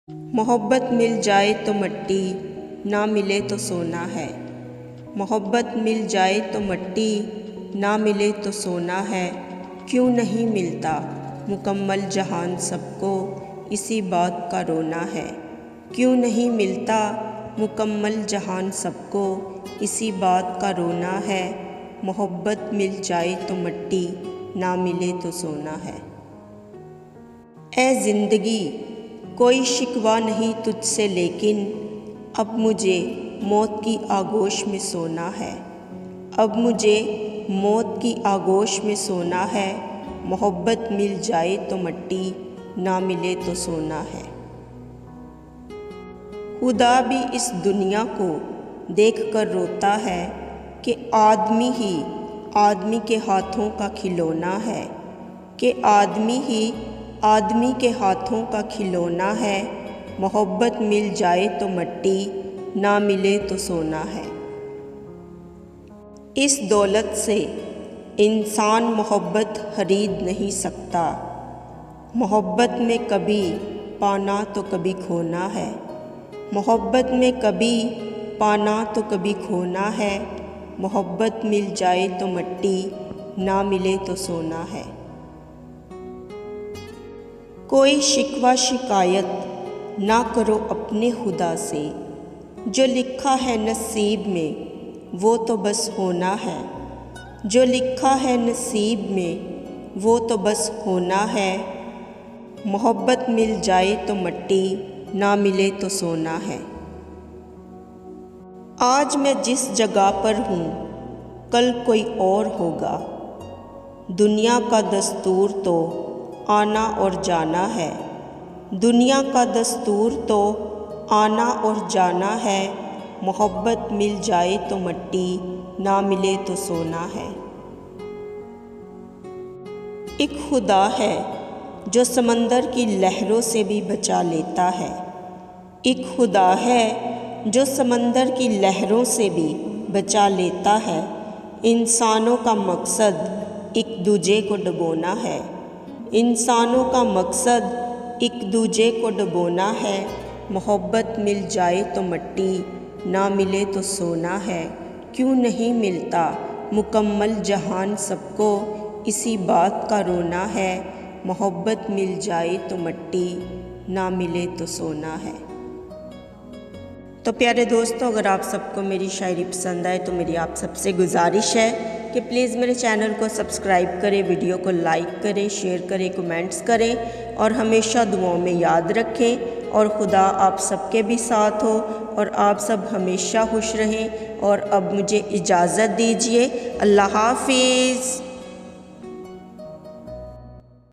मोहब्बत मिल जाए तो मट्टी, ना मिले तो सोना है। मोहब्बत मिल जाए तो मट्टी, ना मिले तो सोना है। क्यों नहीं मिलता मुकम्मल जहान सबको, इसी बात का रोना है। क्यों नहीं मिलता मुकम्मल जहान सबको, इसी बात का रोना है। मोहब्बत मिल जाए तो मट्टी, ना मिले तो सोना है। ऐ ज़िंदगी कोई शिकवा नहीं तुझसे, लेकिन अब मुझे मौत की आगोश में सोना है। अब मुझे मौत की आगोश में सोना है। मोहब्बत मिल जाए तो मट्टी, ना मिले तो सोना है। खुदा भी इस दुनिया को देख कर रोता है कि आदमी ही आदमी के हाथों का खिलौना है, कि आदमी ही आदमी के हाथों का खिलौना है। मोहब्बत मिल जाए तो मट्टी, ना मिले तो सोना है। इस दौलत से इंसान मोहब्बत खरीद नहीं सकता। मोहब्बत में कभी पाना तो कभी खोना है। मोहब्बत में कभी पाना तो कभी खोना है। मोहब्बत मिल जाए तो मट्टी, ना मिले तो सोना है। कोई शिकवा शिकायत ना करो अपने खुदा से, जो लिखा है नसीब में वो तो बस होना है। जो लिखा है नसीब में वो तो बस होना है। मोहब्बत मिल जाए तो मट्टी, ना मिले तो सोना है। आज मैं जिस जगह पर हूँ कल कोई और होगा। दुनिया का दस्तूर तो आना और जाना है। दुनिया का दस्तूर तो आना और जाना है। मोहब्बत मिल जाए तो मट्टी, ना मिले तो सोना है। एक खुदा है जो समंदर की लहरों से भी बचा लेता है। एक खुदा है जो समंदर की लहरों से भी बचा लेता है। इंसानों का मकसद एक दूजे को डुबोना है। इंसानों का मकसद एक दूजे को डुबोना है। मोहब्बत मिल जाए तो मट्टी, ना मिले तो सोना है। क्यों नहीं मिलता मुकम्मल जहान सबको, इसी बात का रोना है। मोहब्बत मिल जाए तो मट्टी, ना मिले तो सोना है। तो प्यारे दोस्तों, अगर आप सबको मेरी शायरी पसंद आए तो मेरी आप सबसे गुजारिश है कि प्लीज़ मेरे चैनल को सब्सक्राइब करें, वीडियो को लाइक करें, शेयर करें, कमेंट्स करें और हमेशा दुआओं में याद रखें। और खुदा आप सबके भी साथ हो और आप सब हमेशा खुश रहें। और अब मुझे इजाज़त दीजिए। अल्लाह हाफिज़।